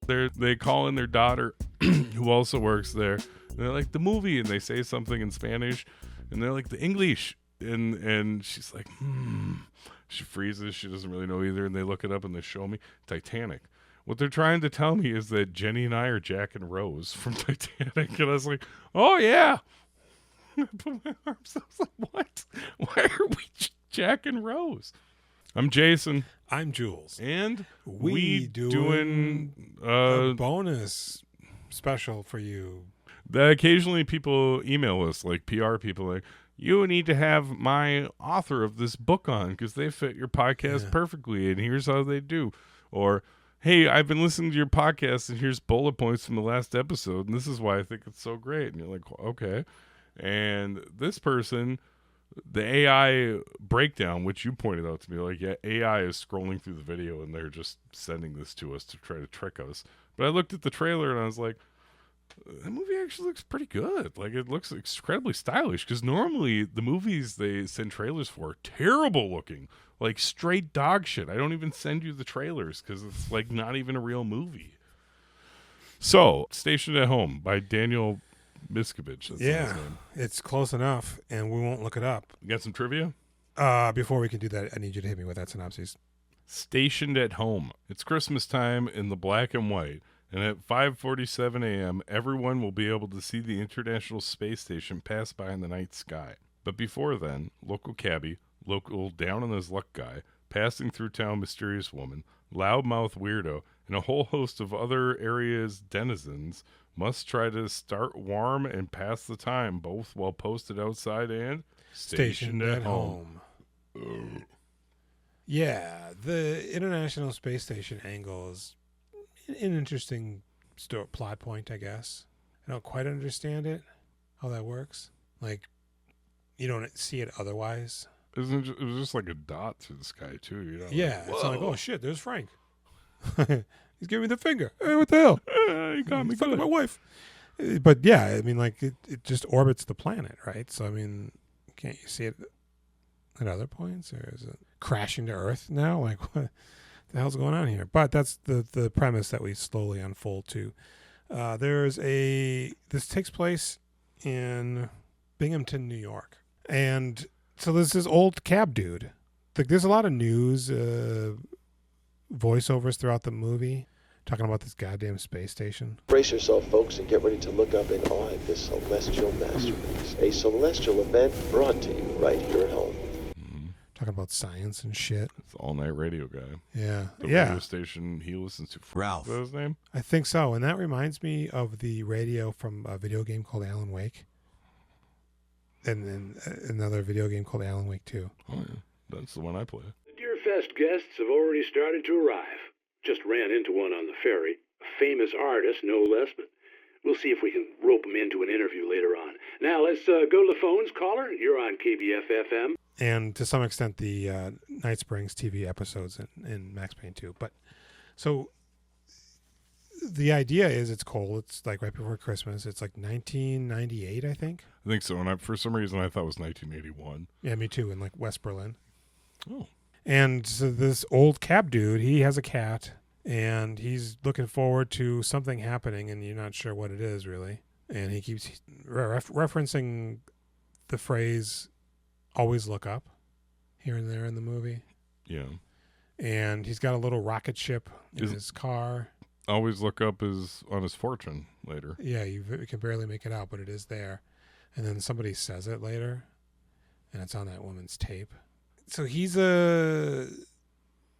They call in their daughter, who also works there. And they're like, the movie, and they say something in Spanish, and they're like, the English, and she's like, She freezes. She doesn't really know either, and they look it up and they show me Titanic. What they're trying to tell me is that Jenny and I are Jack and Rose from Titanic, and I was like, oh yeah. I put my arms. I was like, what? Why are we Jack and Rose? I'm Jason. I'm Jules. And we doing a bonus special for you. Occasionally people email us, like PR people, like, you need to have my author of this book on because they fit your podcast perfectly, and here's how they do. Or, hey, I've been listening to your podcast, and here's bullet points from the last episode, and this is why I think it's so great. And you're like, okay. And this person, the AI breakdown, which you pointed out to me, like, yeah, AI is scrolling through the video, and they're just sending this to us to try to trick us. But I looked at the trailer, and I was like, that movie actually looks pretty good. Like, it looks incredibly stylish, because normally the movies they send trailers for are terrible looking, like straight dog shit. I don't even send you the trailers because it's like not even a real movie. So, Stationed at Home by Daniel Miscavige. That's his name. It's close enough, and we won't look it up. You got some trivia? Before we can do that, I need you to hit me with that synopsis. Stationed at Home. It's Christmas time in the black and white. And at 5:47 a.m., everyone will be able to see the International Space Station pass by in the night sky. But before then, local cabbie, local down-on-his-luck guy, passing through town mysterious woman, loudmouth weirdo, and a whole host of other areas' denizens must try to start warm and pass the time, both while posted outside and stationed at home. Yeah, the International Space Station angle is an interesting plot point, I guess. I don't quite understand it, how that works. Like, you don't see it otherwise. It was just like a dot through the sky, too. You know? Yeah, it's like, oh, shit, there's Frank. He's giving me the finger. Hey, what the hell? He got me He's fucking good. my wife. But, yeah, I mean, like, it just orbits the planet, right? So, I mean, can't you see it at other points? Or is it crashing to Earth now? Like, what the hell's going on here? But that's the premise that we slowly unfold to. This takes place in Binghamton, New York. And so there's this old cab dude. Like, there's a lot of news voiceovers throughout the movie talking about this goddamn space station. Brace yourself, folks, and get ready to look up in awe at this celestial masterpiece. A celestial event brought to you right here at home. Talking about science and shit. It's the all-night radio guy. Yeah. The radio station he listens to. Ralph. Is that his name? I think so. And that reminds me of the radio from a video game called Alan Wake. And then another video game called Alan Wake 2. Oh, yeah. That's the one I play. The Deerfest guests have already started to arrive. Just ran into one on the ferry. A famous artist, no less, but we'll see if we can rope him into an interview later on. Now, let's go to the phones. Caller, you're on KBF-FM. And to some extent, the Night Springs TV episodes in Max Payne 2. But so the idea is it's cold. It's like right before Christmas. It's like 1998, I think. I think so. And for some reason, I thought it was 1981. Yeah, me too, in like West Berlin. Oh. And so this old cab dude, he has a cat, and he's looking forward to something happening, and you're not sure what it is, really. And he keeps referencing the phrase, always look up, here and there in the movie. Yeah. And he's got a little rocket ship in his car. Always look up is on his fortune later. Yeah, you can barely make it out, but it is there. And then somebody says it later, and it's on that woman's tape. So he's a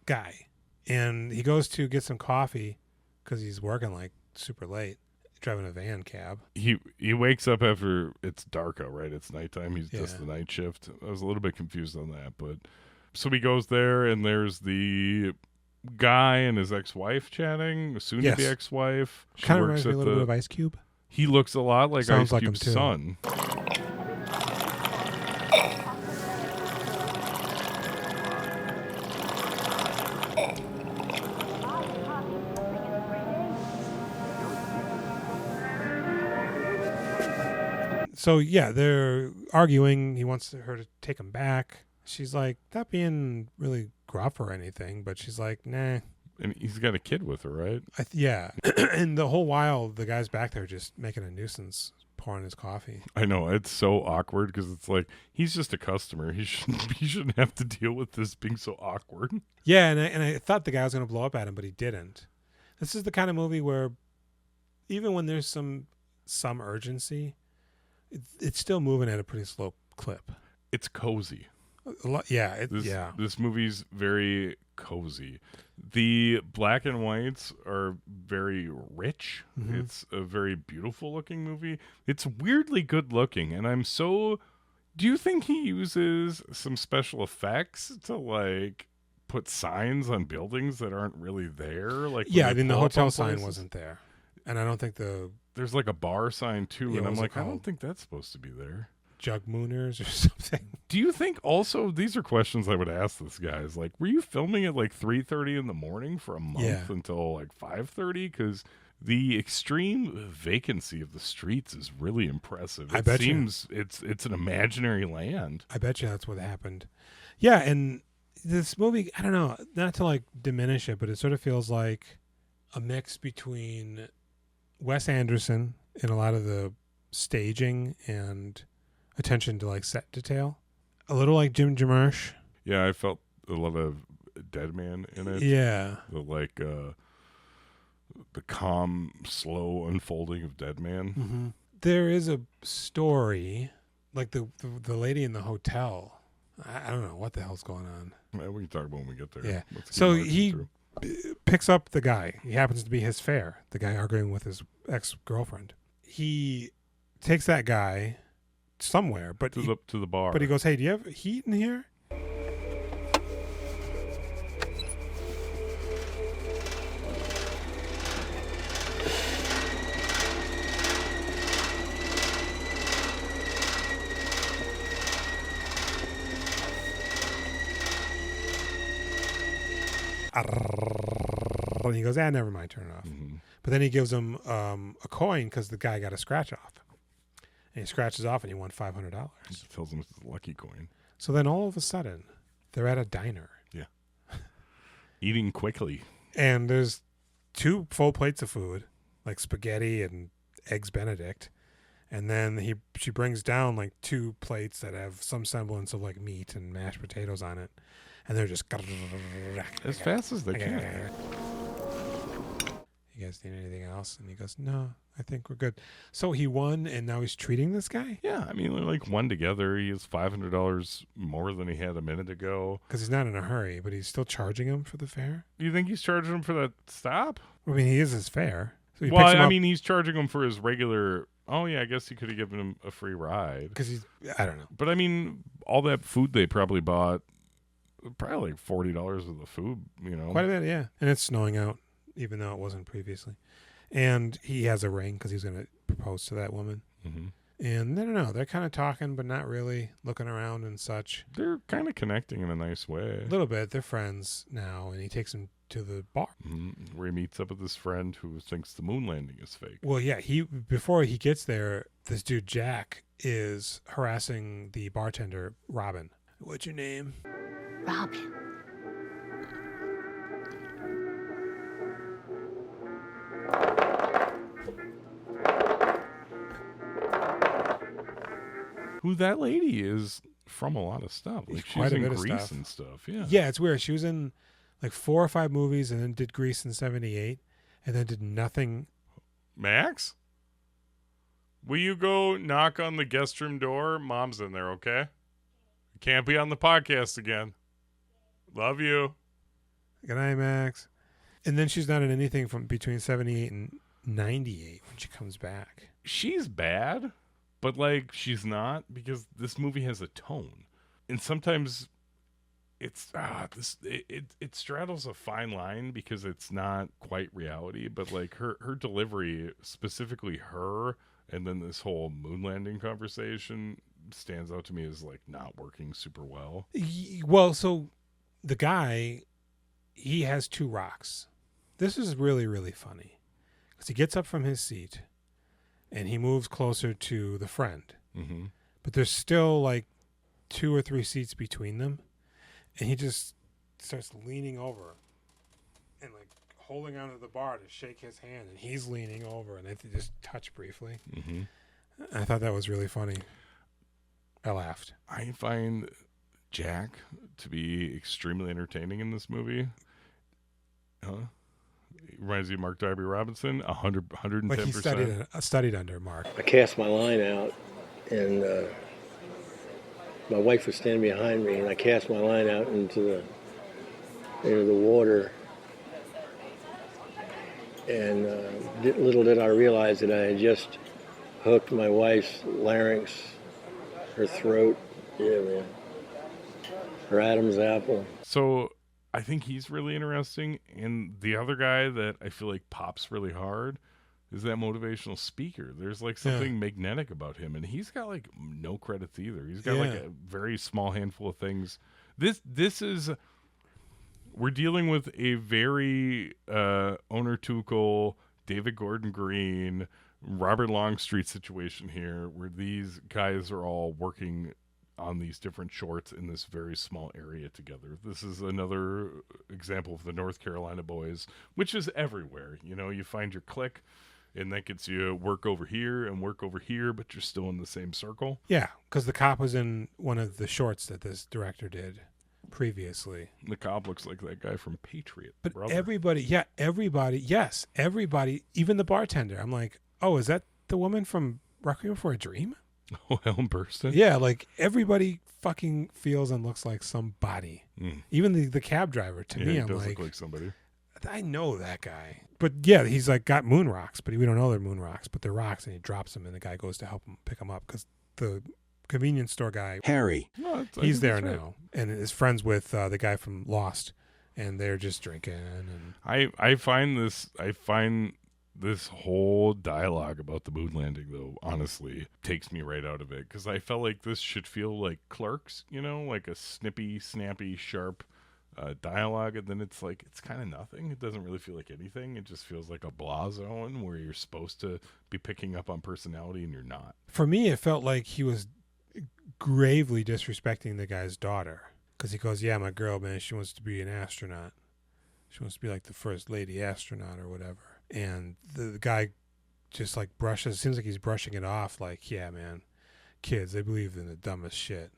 guy, and he goes to get some coffee because he's working like super late, driving a van cab. He wakes up after it's dark out, right? It's nighttime. He's just the night shift. I was a little bit confused on that, but so he goes there, and there's the guy and his ex-wife chatting, soon-to-be ex-wife. Kind of reminds me a little bit of Ice Cube. He looks a lot like Sounds Ice like Cube's him, too. son. So, yeah, they're arguing. He wants her to take him back. She's like, not being really gruff or anything, but she's like, nah. And he's got a kid with her, right? Yeah. And the whole while, the guy's back there just making a nuisance, pouring his coffee. I know. It's so awkward because it's like, he's just a customer. He shouldn't have to deal with this being so awkward. Yeah, and I thought the guy was going to blow up at him, but he didn't. This is the kind of movie where even when there's some urgency, it's still moving at a pretty slow clip. It's cozy. This movie's very cozy. The black and whites are very rich. Mm-hmm. It's a very beautiful looking movie. It's weirdly good looking, and do you think he uses some special effects to like put signs on buildings that aren't really there? Like, yeah, I mean the hotel sign wasn't there, and I don't think there's like a bar sign too, Yeah, and I'm what's it like, I don't called? think that's supposed to be there. Jug Mooners or something. Do you think also, these are questions I would ask this guy, is like, were you filming at like 3:30 in the morning for a month until like 5:30? Because the extreme vacancy of the streets is really impressive. It seems it's an imaginary land. I bet you that's what happened. Yeah, and this movie, I don't know, not to like diminish it, but it sort of feels like a mix between Wes Anderson in a lot of the staging and attention to like set detail, a little like Jim Jarmusch. Yeah, I felt a lot of Dead Man in it. Yeah, the calm, slow unfolding of Dead Man. mm-hmm. There is a story like the lady in the hotel. I don't know what the hell's going on. We can talk about when we get there. Yeah. Let's keep So marching he through. picks up the guy. He happens to be his fare, the guy arguing with his ex-girlfriend. He takes that guy somewhere, but to the bar. But he goes, "Hey, do you have heat in here?" And he goes, never mind, turn it off. Mm-hmm. But then he gives him a coin because the guy got a scratch off. And he scratches off and he won $500. He tells him it's a lucky coin. So then all of a sudden, they're at a diner. Yeah. Eating quickly. And there's 2 full plates of food, like spaghetti and eggs Benedict. And then she brings down like 2 plates that have some semblance of like meat and mashed potatoes on it. And they're just as fast as they can. You guys need anything else? And he goes, no, I think we're good. So he won, and now he's treating this guy? Yeah, I mean, they're like one together. He has $500 more than he had a minute ago. Because he's not in a hurry, but he's still charging him for the fare? Do you think he's charging him for that stop? I mean, he is his fare. So he's charging him for his regular... Oh, yeah, I guess he could have given him a free ride. Because I don't know. But, I mean, all that food they probably bought, probably like $40 of the food, you know. Quite a bit, yeah. And it's snowing out, even though it wasn't previously. And he has a ring because he's going to propose to that woman. Mm-hmm. And I don't know. They're kind of talking, but not really, looking around and such. They're kind of connecting in a nice way. A little bit. They're friends now, and he takes him to the bar. Mm-hmm. Where he meets up with his friend who thinks the moon landing is fake. Well, yeah. Before he gets there, this dude, Jack, is harassing the bartender, Robin. What's your name? Robin. Who that lady is from a lot of stuff. Like Quite she's a in bit of Grease stuff. and stuff. Yeah. Yeah, it's weird. She was in like 4 or 5 movies and then did Grease in 78 and then did nothing. Max? Will you go knock on the guest room door? Mom's in there, okay? You can't be on the podcast again. Love you. Good night, Max. And then she's not in anything from between 78 and 98 when she comes back. She's bad, but like she's not, because this movie has a tone. And sometimes it's it straddles a fine line because it's not quite reality, but like her delivery, specifically her, and then this whole moon landing conversation stands out to me as like not working super well. Well, so the guy, he has 2 rocks. This is really, really funny because he gets up from his seat and he moves closer to the friend. Mm-hmm. But there's still like 2 or 3 seats between them. And he just starts leaning over and like holding onto the bar to shake his hand, and he's leaning over, and they just touch briefly. Mm-hmm. I thought that was really funny. I laughed. I find Jack to be extremely entertaining in this movie. He reminds me of Mark Darby Robinson, 110%. Like he studied under Mark. I cast my line out, and my wife was standing behind me, and I cast my line out into the water. And little did I realize that I had just hooked my wife's larynx, her throat, yeah, man, her Adam's apple. So I think he's really interesting. And the other guy that I feel like pops really hard is that motivational speaker. There's like something magnetic about him, and he's got like no credits either. He's got like a very small handful of things. This is, we're dealing with a very Owner Tuchel, David Gordon Green, Robert Longstreet situation here, where these guys are all working on these different shorts in this very small area together. This is another example of the North Carolina boys, which is everywhere. You know, you find your clique, and that gets you work over here and work over here, but you're still in the same circle. Yeah, because the cop was in one of the shorts that this director did previously. The cop looks like that guy from Patriot. But brother. everybody, even the bartender. I'm like, oh, is that the woman from Requiem for a Dream? Oh, Ellen Burstyn? Yeah, like everybody fucking feels and looks like somebody. Even the cab driver, to me, I'm does like, look like somebody. I know that guy. But yeah, he's like got moon rocks, but we don't know they're moon rocks, but they're rocks, and he drops them, and the guy goes to help him pick them up because the convenience store guy, Harry, he's there now, and is friends with the guy from Lost, and they're just drinking. And I find this whole dialogue about the moon landing, though, honestly, takes me right out of it, because I felt like this should feel like Clerks, you know, like a snippy, snappy, sharp dialogue, and then it's like, it's kind of nothing. It doesn't really feel like anything. It just feels like a blah zone where you're supposed to be picking up on personality and you're not. For me, it felt like he was gravely disrespecting the guy's daughter, because he goes, yeah, my girl, man, she wants to be an astronaut. She wants to be like the first lady astronaut or whatever. And the guy just like seems like he's brushing it off, like, yeah, man, kids, they believe in the dumbest shit.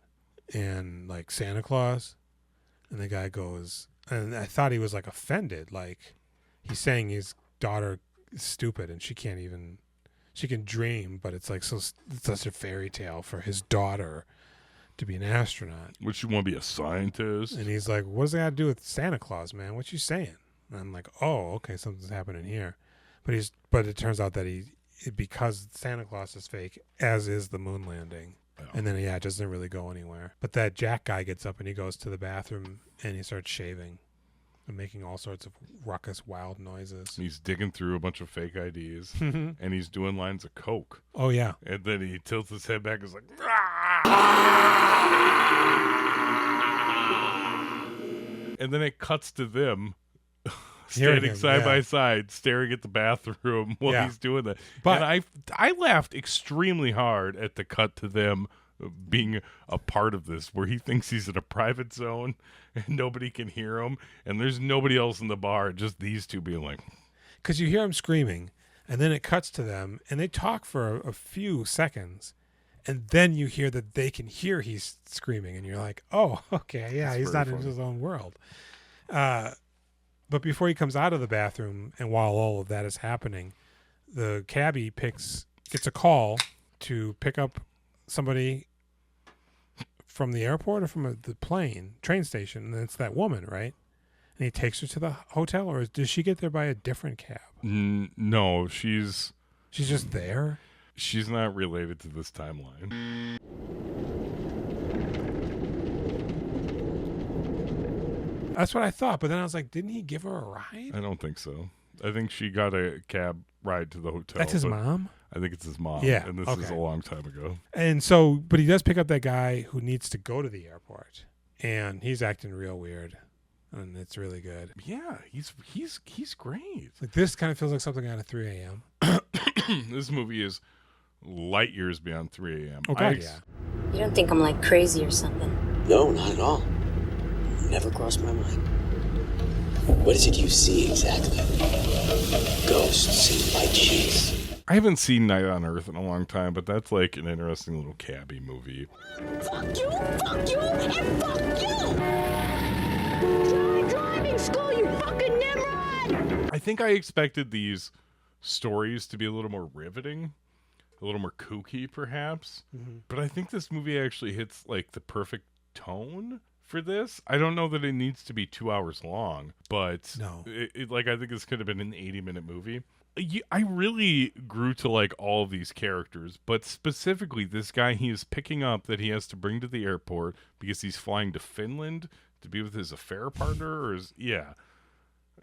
And like Santa Claus. And the guy goes, and I thought he was like offended, like he's saying his daughter is stupid and she can dream, but it's like it's such a fairy tale for his daughter to be an astronaut. Would you want to be a scientist? And he's like, what does that have to do with Santa Claus, man? What you saying? And I'm like, oh, okay, something's happening here. But it turns out that because Santa Claus is fake, as is the moon landing. Oh. And then, it doesn't really go anywhere. But that Jack guy gets up and he goes to the bathroom and he starts shaving and making all sorts of ruckus, wild noises. He's digging through a bunch of fake IDs and he's doing lines of coke. Oh, yeah. And then he tilts his head back and is like, and then it cuts to them standing side by side, staring at the bathroom while he's doing that. But and I laughed extremely hard at the cut to them being a part of this, where he thinks he's in a private zone and nobody can hear him, and there's nobody else in the bar, just these two being like, because you hear him screaming, and then it cuts to them, and they talk for a few seconds, and then you hear that they can hear he's screaming, and you're like, oh, okay, yeah, he's not in his own world. But before he comes out of the bathroom, and while all of that is happening, the cabbie gets a call to pick up somebody from the airport or from the train station, and it's that woman, right? And he takes her to the hotel, or does she get there by a different cab? No, she's just there? She's not related to this timeline. That's what I thought, but then I was like, didn't he give her a ride? I don't think so. I think she got a cab ride to the hotel. That's his mom? I think it's his mom. Yeah. And this is a long time ago. And so, but he does pick up that guy who needs to go to the airport, and he's acting real weird, and it's really good. Yeah, he's great. Like, this kind of feels like something out of 3 a.m. This movie is light years beyond 3 a.m. Oh, God, yeah. You don't think I'm like crazy or something? No, not at all. Never crossed my mind. What is it you see exactly? Ghosts in white sheets. I haven't seen Night on Earth in a long time, but that's like an interesting little cabbie movie. Fuck you, and fuck you! Try driving school, you fucking Nimrod! I think I expected these stories to be a little more riveting, a little more kooky, perhaps. Mm-hmm. But I think this movie actually hits like the perfect tone for this. I don't know that it needs to be 2 hours long, but No. I think this could have been an 80-minute movie. I really grew to like all of these characters, but specifically this guy he is picking up that he has to bring to the airport because he's flying to Finland to be with his affair partner, or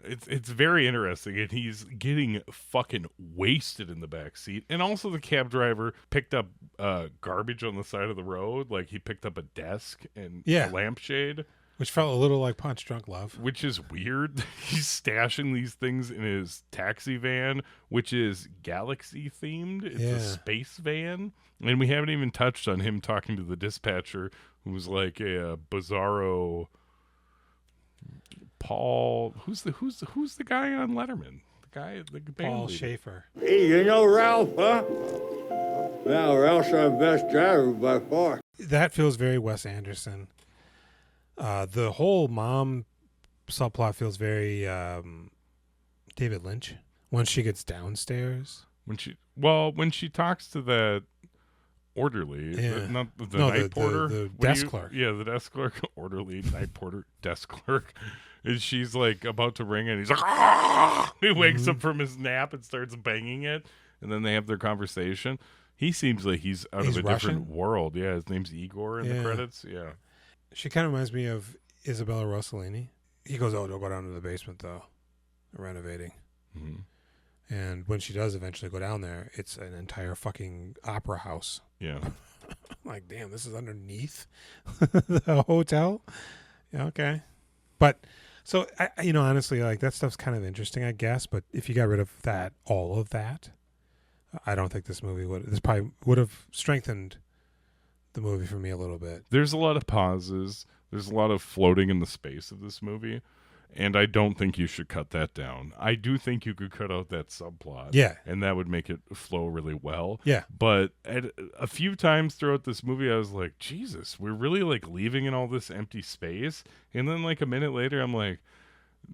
it's very interesting, and he's getting fucking wasted in the back seat. And also the cab driver picked up garbage on the side of the road, like he picked up a desk and a lampshade. Which felt a little like Punch Drunk Love. Which is weird. He's stashing these things in his taxi van, which is galaxy themed. It's a space van. And we haven't even touched on him talking to the dispatcher, who's like a bizarro Paul. Who's the guy on Letterman? The band Paul leader. Schaefer. Hey, you know Ralph, huh? Well, Ralph's our best driver by far. That feels very Wes Anderson. The whole mom subplot feels very David Lynch. Once she gets downstairs, when she talks to the orderly, not the night porter, the desk clerk. Yeah, the desk clerk, orderly, night porter, desk clerk. And she's like about to ring it. And he's like, ah! He wakes up from his nap and starts banging it. And then they have their conversation. He seems like he's out of a different world. Yeah, his name's Igor in the credits. Yeah. She kind of reminds me of Isabella Rossellini. He goes, "Oh, don't go down to the basement, though. They're renovating." Mm-hmm. And when she does eventually go down there, it's an entire fucking opera house. Yeah. Like, damn, this is underneath the hotel? Yeah, okay. But, so, honestly, like, that stuff's kind of interesting, I guess. But if you got rid of that, all of that, I don't think this probably would have strengthened the movie for me a little bit. There's a lot of pauses. There's a lot of floating in the space of this movie, and I don't think you should cut that down. I do think you could cut out that subplot. Yeah. And that would make it flow really well. Yeah. But at a few times throughout this movie, I was like, Jesus, we're really like leaving in all this empty space. And then like a minute later, I'm like,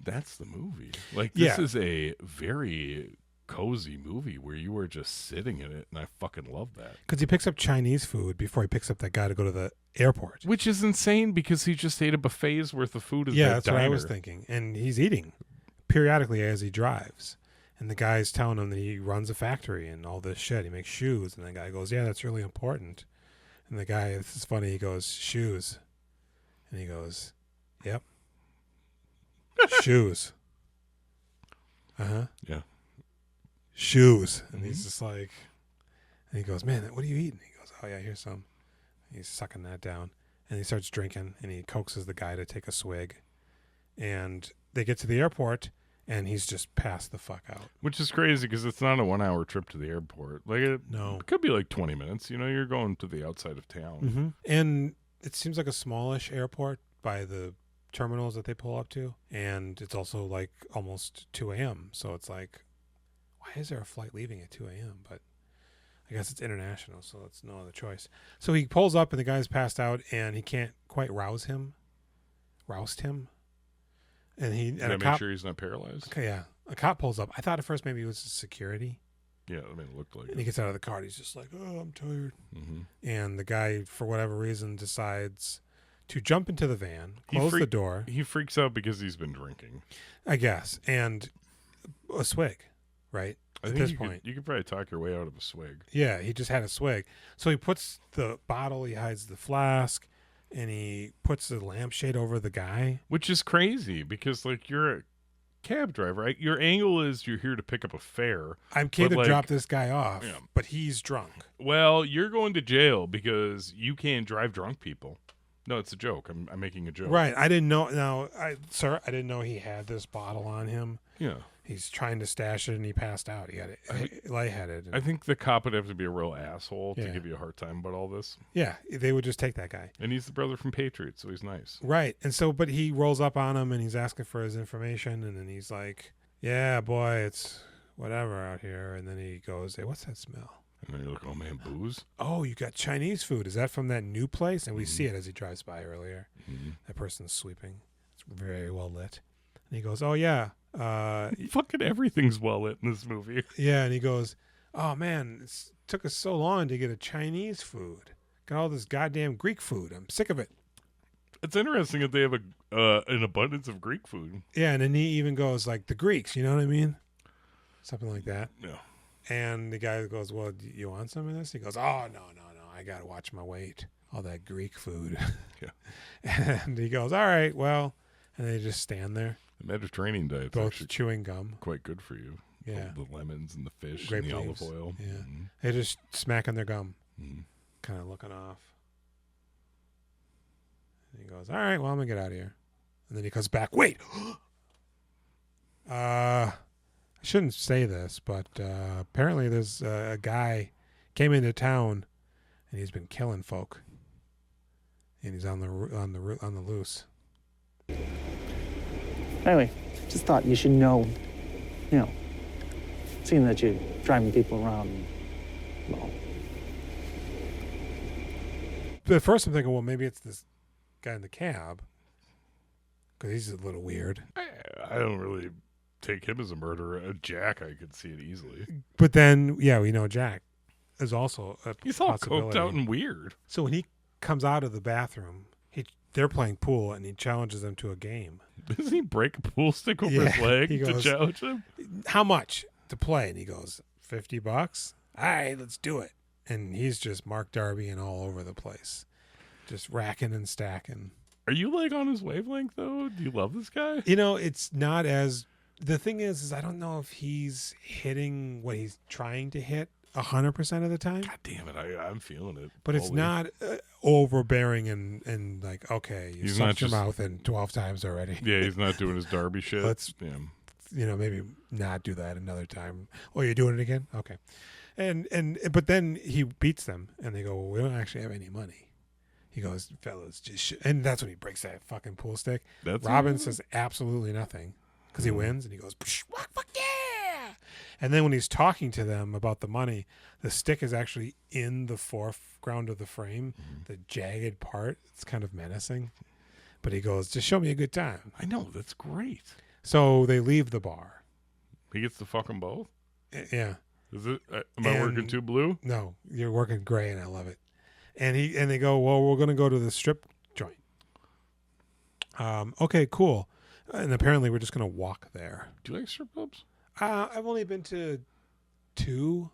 that's the movie. Like this is a very cozy movie where you were just sitting in it, and I fucking love that. Because he picks up Chinese food before he picks up that guy to go to the airport. Which is insane because he just ate a buffet's worth of food at that that's diner. what I was thinking. And he's eating periodically as he drives. And the guy's telling him that he runs a factory and all this shit. He makes shoes. And the guy goes, yeah, that's really important. And the guy, this is funny, he goes, shoes. And he goes, yep. Shoes. Uh-huh. Yeah. Shoes. And he's just like, and he goes, man, what are you eating? He goes, oh yeah, here's some. And he's sucking that down. And he starts drinking, and he coaxes the guy to take a swig. And they get to the airport, and he's just passed the fuck out. Which is crazy because it's not a 1 hour trip to the airport. Like it could be like 20 minutes. You know, you're going to the outside of town. Mm-hmm. And it seems like a smallish airport by the terminals that they pull up to. And it's also like almost 2 a.m. So it's like, why is there a flight leaving at 2 a.m.? But I guess it's international, so it's no other choice. So he pulls up, and the guy's passed out, and he can't quite roust him. And make sure he's not paralyzed. Okay, yeah. A cop pulls up. I thought at first maybe it was security. Yeah, I mean, it looked like And he gets out of the car, and he's just like, oh, I'm tired. Mm-hmm. And the guy, for whatever reason, decides to jump into the van, close the door. He freaks out because he's been drinking, I guess, and a swig. Right? At this point. You could probably talk your way out of a swig. Yeah, he just had a swig. So he puts the bottle, he hides the flask, and he puts the lampshade over the guy. Which is crazy because, like, you're a cab driver, right? Your angle is you're here to pick up a fare. I'm here to drop this guy off, but he's drunk. Well, you're going to jail because you can't drive drunk people. No, it's a joke. I'm making a joke. Right. I didn't know. No, sir, I didn't know he had this bottle on him. Yeah. He's trying to stash it, and he passed out. He got lightheaded. I think the cop would have to be a real asshole to Yeah. give you a hard time about all this. Yeah, they would just take that guy. And he's the brother from Patriots, so he's nice. Right. And so, but he rolls up on him, and he's asking for his information, and then he's like, yeah, boy, it's whatever out here. And then he goes, hey, what's that smell? And then you're like, oh, man, booze? Oh, you got Chinese food. Is that from that new place? And we see it as he drives by earlier. That person's sweeping. It's very well lit. And he goes, oh, yeah. Fucking everything's well lit in this movie. Yeah, and he goes, oh, man, it took us so long to get a Chinese food. Got all this goddamn Greek food. I'm sick of it. It's interesting that they have an abundance of Greek food. Yeah, and then he even goes, like, the Greeks, you know what I mean? Something like that. Yeah. And the guy goes, well, do you want some of this? He goes, oh, no. I got to watch my weight. All that Greek food. Yeah. And he goes, all right, well. And they just stand there. The Mediterranean diet's Both actually chewing gum. quite good for you. Yeah. The lemons and the fish Grape and the leaves. olive oil. Yeah. Mhm. They're just smacking their gum. Mhm. Kind of looking off. And he goes, all right, well, I'm going to get out of here. And then he comes back. Wait. I shouldn't say this, but apparently there's a guy came into town and he's been killing folk. And he's on the loose. Anyway, just thought you should know, seeing that you're driving people around, well. But at first I'm thinking, well, maybe it's this guy in the cab. Because he's a little weird. I don't really take him as a murderer. Jack, I could see it easily. But then, yeah, we know Jack is also a He's all possibility. coked out and weird. So when he comes out of the bathroom, they're playing pool, and he challenges them to a game. Doesn't he break a pool stick over his leg to challenge him? How much to play? And he goes, $50? All right, let's do it. And he's just Mark Darby and all over the place. Just racking and stacking. Are you like on his wavelength, though? Do you love this guy? It's not as... The thing is I don't know if he's hitting what he's trying to hit 100% of the time. God damn it, I'm feeling it. But it's not overbearing and like, okay, you sucked your mouth in 12 times already. Yeah, he's not doing his Darby shit. Let's, maybe not do that another time. Oh, you're doing it again? Okay. But then he beats them, and they go, well, we don't actually have any money. He goes, fellas, and that's when he breaks that fucking pool stick. Robin says absolutely nothing because he wins, and he goes, fuck yeah! And then when he's talking to them about the money, the stick is actually in the foreground of the frame, the jagged part. It's kind of menacing. But he goes, just show me a good time. I know, that's great. So they leave the bar. He gets to fuck them both? Yeah. Is it? Am I working too blue? No, you're working gray, and I love it. And they go, well, we're going to go to the strip joint. Okay, cool. And apparently we're just going to walk there. Do you like strip clubs? I've only been to 2,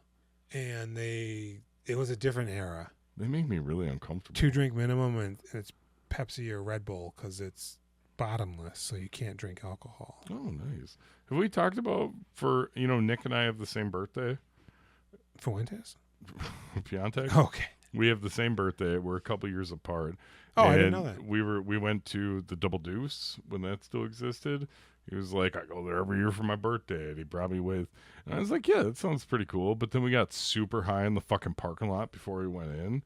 and it was a different era. They make me really uncomfortable. 2 drink minimum, and it's Pepsi or Red Bull because it's bottomless, so you can't drink alcohol. Oh, nice. Have we talked about Nick and I have the same birthday? Fuentes? Piontek? Okay. We have the same birthday. We're a couple years apart. Oh, and I didn't know that. We went to the Double Deuce when that still existed. He was like, I go there every year for my birthday. And he brought me with. And I was like, yeah, that sounds pretty cool. But then we got super high in the fucking parking lot before we went in.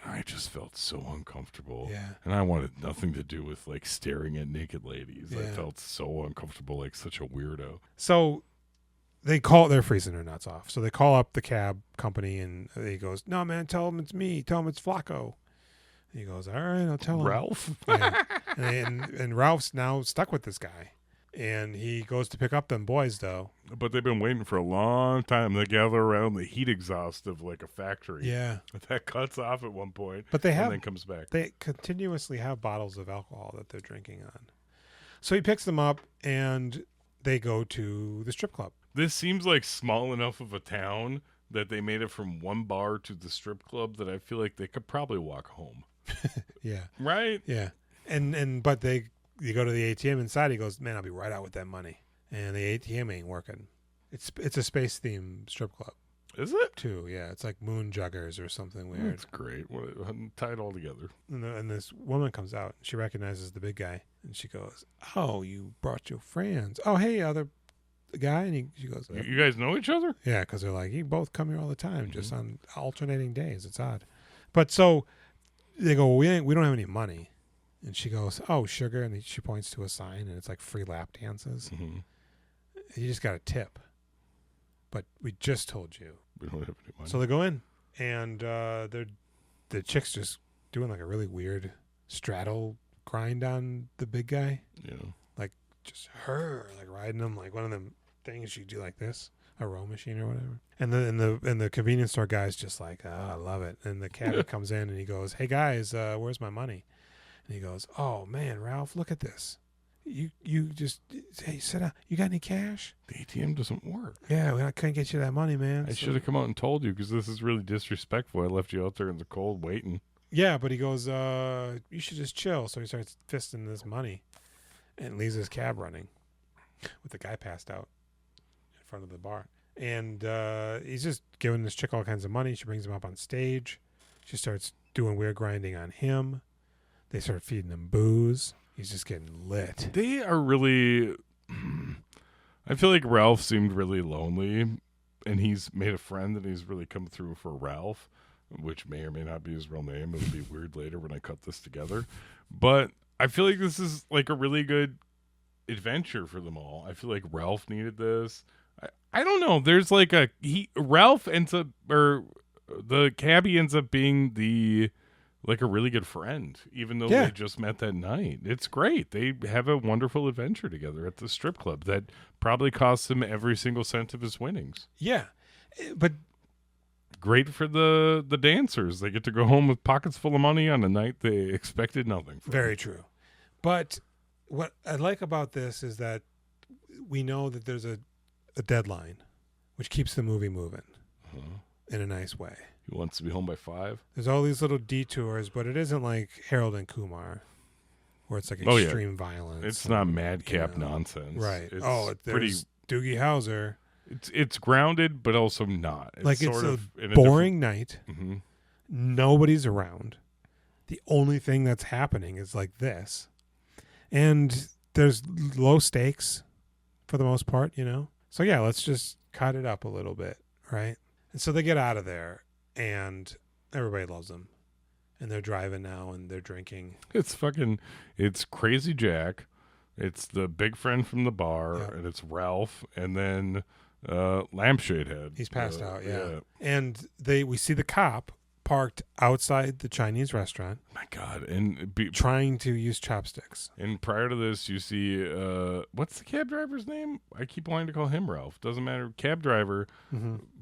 And I just felt so uncomfortable. Yeah. And I wanted nothing to do with like staring at naked ladies. Yeah. I felt so uncomfortable, like such a weirdo. So they're freezing their nuts off. So they call up the cab company, and he goes, no, man, tell him it's me. Tell him it's Flacco. And he goes, all right, I'll tell him. Ralph? Yeah. and Ralph's now stuck with this guy. And he goes to pick up them boys, though. But they've been waiting for a long time. They gather around the heat exhaust of like a factory. Yeah. That cuts off at one point. But they have, and then comes back. They continuously have bottles of alcohol that they're drinking on. So he picks them up, and they go to the strip club. This seems like small enough of a town that they made it from one bar to the strip club that I feel like they could probably walk home. Yeah. Right? Yeah. But you go to the ATM inside, he goes, man, I'll be right out with that money. And the ATM ain't working. It's a space themed strip club. Is it? too. Yeah, it's like Moon Juggers or something weird. That's great. Tie it all together. And this woman comes out. She recognizes the big guy, and she goes, "Oh, you brought your friends. Oh, hey, other guy." And she goes, You guys know each other? "Yeah," because they're like, "You both come here all the time, just on alternating days. It's odd." But so they go, "We don't have any money," and she goes, "Oh, sugar," and she points to a sign, and it's like free lap dances. Mm-hmm. You just got a tip, but we just told you. We don't have any money. So they go in, and the chick's just doing like a really weird straddle grind on the big guy. Yeah. Like just her, like riding him like one of them things you do like this, a row machine or whatever. And the convenience store guy's just like, oh, I love it. And the cabbie comes in and he goes, "Hey guys, where's my money?" And he goes, "Oh man, Ralph, look at this. You just, hey, sit down. You got any cash?" The ATM doesn't work. "Yeah, I couldn't get you that money, man." I should have come out and told you because this is really disrespectful. I left you out there in the cold waiting. Yeah, but he goes, "You should just chill." So he starts fisting this money and leaves his cab running with the guy passed out in front of the bar. And he's just giving this chick all kinds of money. She brings him up on stage. She starts doing weird grinding on him. They start feeding him booze. He's just getting lit. They are really... I feel like Ralph seemed really lonely, and he's made a friend, and he's really come through for Ralph, which may or may not be his real name. It'll be weird later when I cut this together. But I feel like this is like a really good adventure for them all. I feel like Ralph needed this. I don't know. There's like Ralph ends up, or the cabbie ends up being like a really good friend, even though they just met that night. It's great. They have a wonderful adventure together at the strip club that probably costs him every single cent of his winnings. Yeah, but great for the dancers. They get to go home with pockets full of money on a night they expected nothing from. Very true. But what I like about this is that we know that there's a deadline, which keeps the movie moving in a nice way. He wants to be home by 5. There's all these little detours, but it isn't like Harold and Kumar, where it's like extreme violence. It's not madcap nonsense. Right. It's pretty Doogie Howser. It's grounded, but also not. It's a boring night. Mm-hmm. Nobody's around. The only thing that's happening is like this. And there's low stakes for the most part, So yeah, let's just cut it up a little bit, right? And so they get out of there, and everybody loves them. And they're driving now, and they're drinking. It's Crazy Jack. It's the big friend from the bar, and it's Ralph, and then Lampshade Head. He's passed out, yeah. And we see the cop parked outside the Chinese restaurant. My God. And trying to use chopsticks. And prior to this, you see, what's the cab driver's name? I keep wanting to call him Ralph. Doesn't matter. Cab driver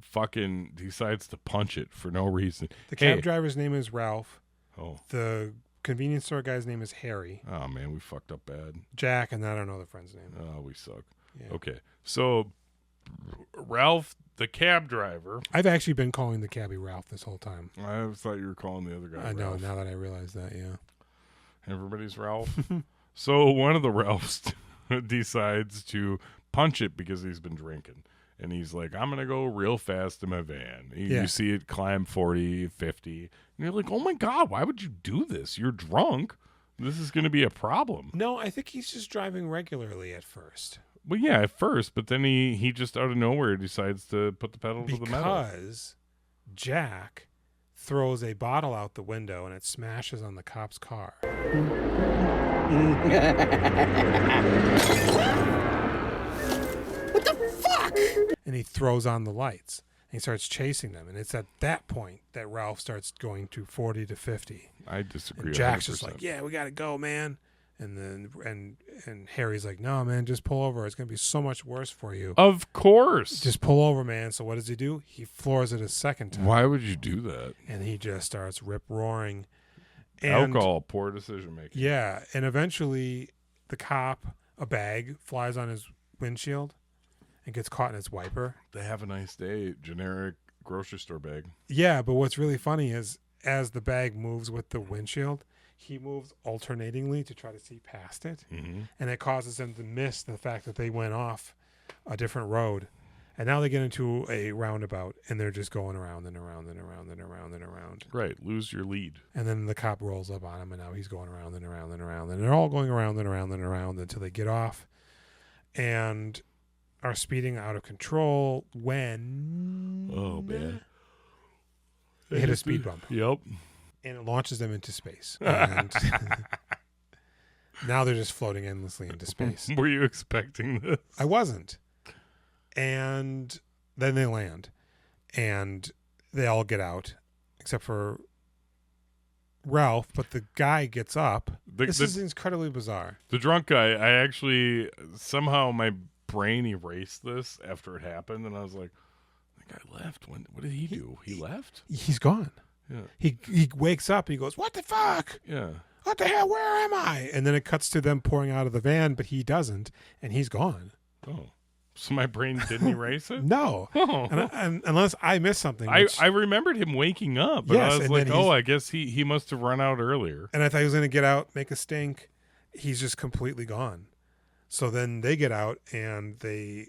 fucking decides to punch it for no reason. The cab driver's name is Ralph. Oh. The convenience store guy's name is Harry. Oh, man, we fucked up bad. Jack, and I don't know the friend's name. Oh, we suck. Yeah. Okay. So, Ralph, the cab driver. I've actually been calling the cabbie Ralph this whole time. I thought you were calling the other guy I know, Ralph. now that I realize that, yeah. Everybody's Ralph. So one of the Ralphs decides to punch it because he's been drinking. And he's like, I'm going to go real fast in my van. You see it climb 40, 50. And you're like, oh my God, why would you do this? You're drunk. This is going to be a problem. No, I think he's just driving regularly at first. Well, yeah, at first. But then he just out of nowhere decides to put the pedal to the metal. Because Jack throws a bottle out the window and it smashes on the cop's car. What the fuck? And he throws on the lights. And he starts chasing them. And it's at that point that Ralph starts going to 40 to 50. I disagree. And Jack's 100%. just like, yeah, we got to go, man. And then and Harry's like, no, man, just pull over. It's going to be so much worse for you. Of course. Just pull over, man. So what does he do? He floors it a second time. Why would you do that? And he just starts rip-roaring. Alcohol, poor decision-making. Yeah, and eventually the cop, a bag, flies on his windshield and gets caught in its wiper. They have a nice day. Generic grocery store bag. Yeah, but what's really funny is as the bag moves with the windshield, he moves alternatingly to try to see past it. Mm-hmm. And it causes him to miss the fact that they went off a different road. And now they get into a roundabout, and they're just going around and around and around and around and around. Right, lose your lead. And then the cop rolls up on him, and now he's going around and around and around. And they're all going around and around and around until they get off and are speeding out of control when... Oh, man. They hit a speed bump. Yep. And it launches them into space. And now they're just floating endlessly into space. Were you expecting this? I wasn't. And then they land. And they all get out, except for Ralph. But the guy gets up. This is incredibly bizarre. The drunk guy, I actually, somehow my brain erased this after it happened. And I was like, the guy left. What did he do? He left? He's gone. Yeah. He wakes up and he goes, "What the fuck? Yeah. What the hell? Where am I?" And then it cuts to them pouring out of the van, but he doesn't, and he's gone. Oh. So my brain didn't erase it? No. Oh. And unless I missed something. I remembered him waking up, but Yes, I was and like, then I guess he must have run out earlier. And I thought he was going to get out, make a stink. He's just completely gone. So then they get out and they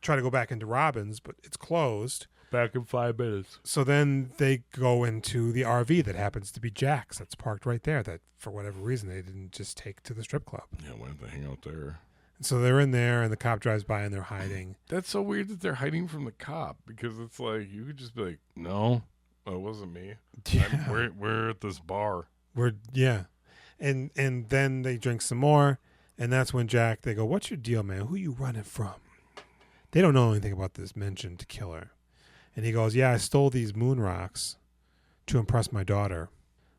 try to go back into Robin's, but it's closed. Back in 5 minutes. So then they go into the RV that happens to be Jack's that's parked right there that for whatever reason they didn't just take to the strip club. Yeah, why did they hang out there? And so they're in there and the cop drives by and they're hiding. That's so weird that they're hiding from the cop because it's like you could just be like, no, it wasn't me. Yeah. We're at this bar. And then they drink some more and that's when they go, "What's your deal, man? Who you running from?" They don't know anything about this mentioned killer. And he goes, "Yeah, I stole these moon rocks to impress my daughter."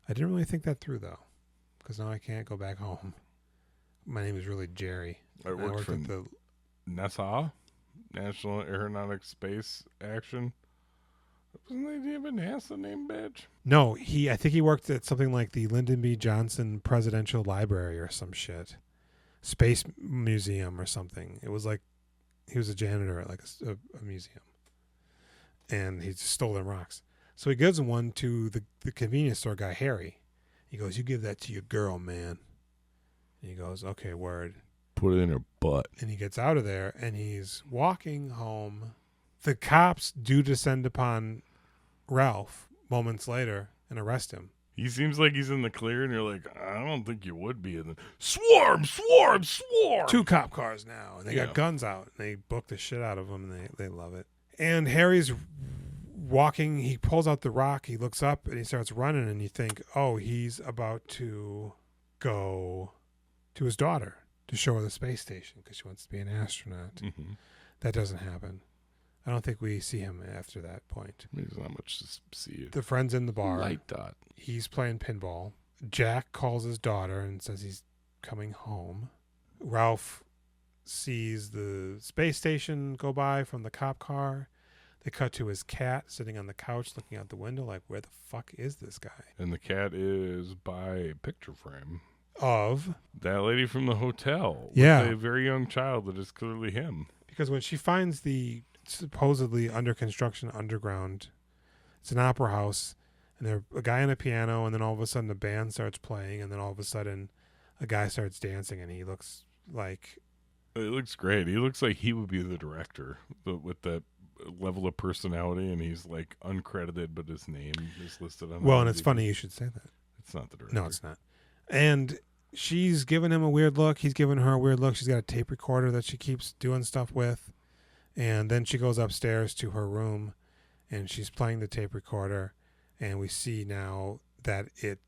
I didn't really think that through, though, because now I can't go back home. My name is really Jerry. I worked for at the NASA, National Aeronautics Space Action. Wasn't they even NASA name badge? No, I think he worked at something like the Lyndon B. Johnson Presidential Library or some shit. Space Museum or something. It was like he was a janitor at like a museum. And he just stole them rocks. So he gives them one to the convenience store guy, Harry. He goes, "You give that to your girl, man." And he goes, "Okay, word." Put it in her butt. And he gets out of there, and he's walking home. The cops do descend upon Ralph moments later and arrest him. He seems like he's in the clear, and you're like, I don't think you would be. And then, swarm! 2 cop cars now, and they got guns out, and they book the shit out of them, and they love it. And Harry's walking. He pulls out the rock. He looks up and he starts running. And you think, oh, he's about to go to his daughter to show her the space station because she wants to be an astronaut. Mm-hmm. That doesn't happen. I don't think we see him after that point. There's not much to see. The friend's in the bar. Light dot. He's playing pinball. Jack calls his daughter and says he's coming home. Ralph sees the space station go by from the cop car. They cut to his cat sitting on the couch looking out the window like, where the fuck is this guy? And the cat is by a picture frame of that lady from the hotel. Yeah. With a very young child that is clearly him. Because when she finds the supposedly under construction underground, it's an opera house, and there's a guy on a piano, and then all of a sudden the band starts playing, and then all of a sudden a guy starts dancing, and he looks like... It looks great. He looks like he would be the director with that level of personality, and he's like uncredited, but his name is listed on. Well, and it's funny you should say that. It's not the director. No, it's not. And she's giving him a weird look. He's giving her a weird look. She's got a tape recorder that she keeps doing stuff with, and then she goes upstairs to her room, and she's playing the tape recorder, and we see now that it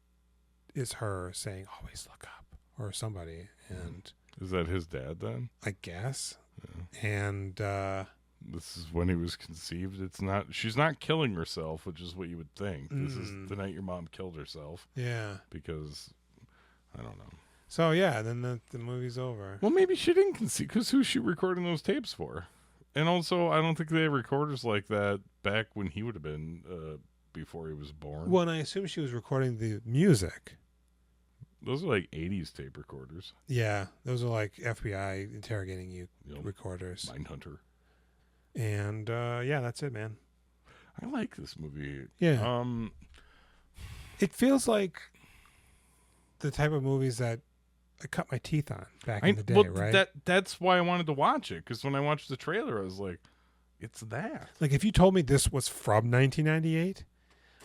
is her saying, "Always look up," or somebody, and. Is that his dad then? I guess. Yeah. And this is when he was conceived. She's not killing herself, which is what you would think. This is the night your mom killed herself. Yeah. Because I don't know. So yeah, then the movie's over. Well, maybe she didn't conceive because who's she recording those tapes for? And also, I don't think they had recorders like that back when he would have been before he was born. Well, and I assume she was recording the music. Those are like 80s tape recorders. Yeah, those are like FBI interrogating you recorders. Mindhunter. And yeah, that's it, man. I like this movie. Yeah. It feels like the type of movies that I cut my teeth on back in the day, right? That's why I wanted to watch it, because when I watched the trailer, I was like, it's that. Like, if you told me this was from 1998,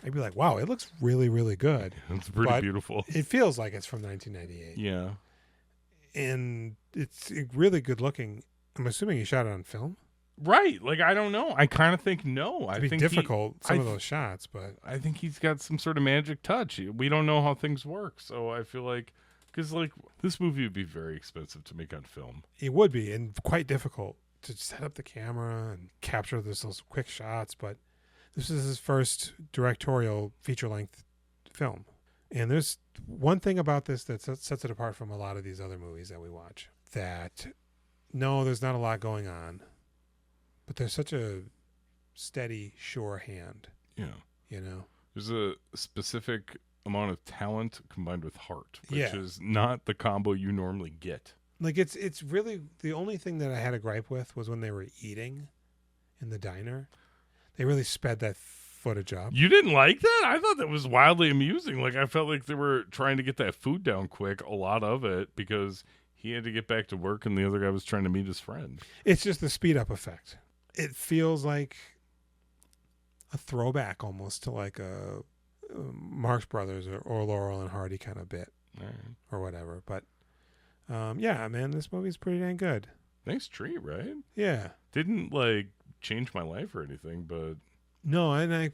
I'd be like, wow, it looks really, really good. It's pretty beautiful. It feels like it's from 1998. Yeah. And it's really good looking. I'm assuming he shot it on film. Right. Like, I don't know. I kind of think no. It'd be difficult, some of those shots, but I think he's got some sort of magic touch. We don't know how things work. So I feel like, because, like, this movie would be very expensive to make on film. it would be, and quite difficult to set up the camera and capture those quick shots. But this is his first directorial feature-length film. And there's one thing about this that sets it apart from a lot of these other movies that we watch. That, no, there's not a lot going on, but there's such a steady, sure hand. Yeah. You know? There's a specific amount of talent combined with heart, which Yeah. is not the combo you normally get. Like, it's really, the only thing that I had a gripe with was when they were eating in the diner. They really sped that footage up. You didn't like that? I thought that was wildly amusing. Like, I felt like they were trying to get that food down quick, a lot of it, because he had to get back to work and the other guy was trying to meet his friend. It's just the speed up effect. It feels like a throwback almost to like a Marx Brothers or Laurel and Hardy kind of bit, or whatever. But yeah, man, this movie's pretty dang good. Nice treat, right? Yeah. Didn't like change my life or anything, but no, and I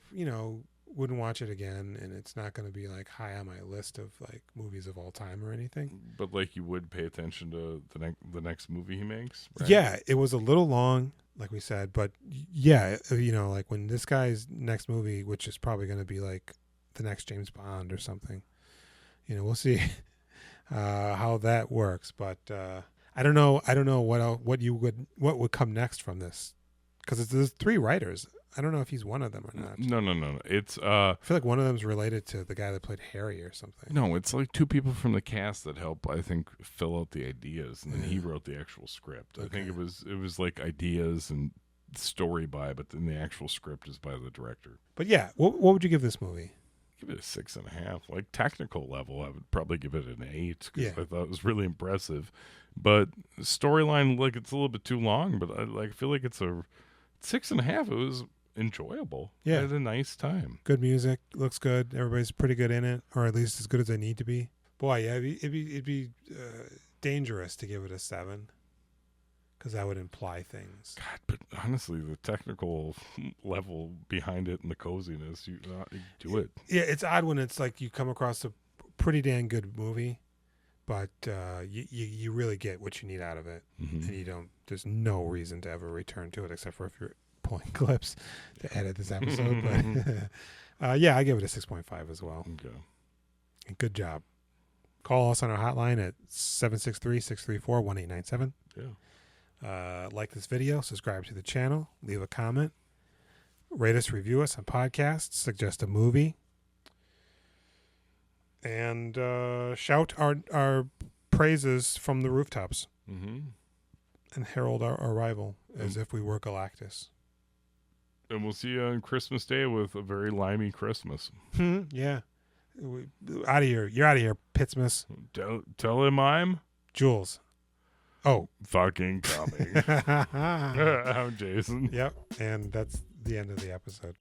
wouldn't watch it again, and it's not going to be like high on my list of like movies of all time or anything. But like you would pay attention to the next movie he makes, right? Yeah, it was a little long, like we said, but yeah, like when this guy's next movie, which is probably going to be like the next James Bond or something, we'll see how that works. But I don't know what would come next from this, because there's 3 writers. I don't know if he's one of them or not. No. It's I feel like one of them's related to the guy that played Harry or something. No, it's like 2 people from the cast that help, I think, fill out the ideas, and then he wrote the actual script. Okay. I think it was like ideas and story but then the actual script is by the director. But yeah, what would you give this movie? Give it a 6.5. Like, technical level, I would probably give it an 8 because Yeah. I thought it was really impressive. But storyline, like, it's a little bit too long, but I feel like it's a 6.5. It was enjoyable. Yeah. I had a nice time. Good music, looks good. Everybody's pretty good in it, or at least as good as they need to be. Boy, yeah, it'd be dangerous to give it a 7, because that would imply things. God, but honestly, the technical level behind it and the coziness, you do it. Yeah, it's odd when it's like you come across a pretty damn good movie, but you really get what you need out of it, Mm-hmm. and you don't. There's no reason to ever return to it except for if you're pulling clips to edit this episode. But yeah, I give it a 6.5 as well. Okay. And good job. Call us on our hotline at 763-634-1897. Yeah. Like this video, subscribe to the channel, leave a comment, rate us, review us on podcasts, suggest a movie, and shout our praises from the rooftops, Mm-hmm. and herald our arrival as if we were Galactus. And we'll see you on Christmas Day with a very limey Christmas. Yeah. Out of here. You're out of here, Pittsmas. Tell him I'm Jules. Oh. fucking coming. I'm Jason. Yep. And that's the end of the episode.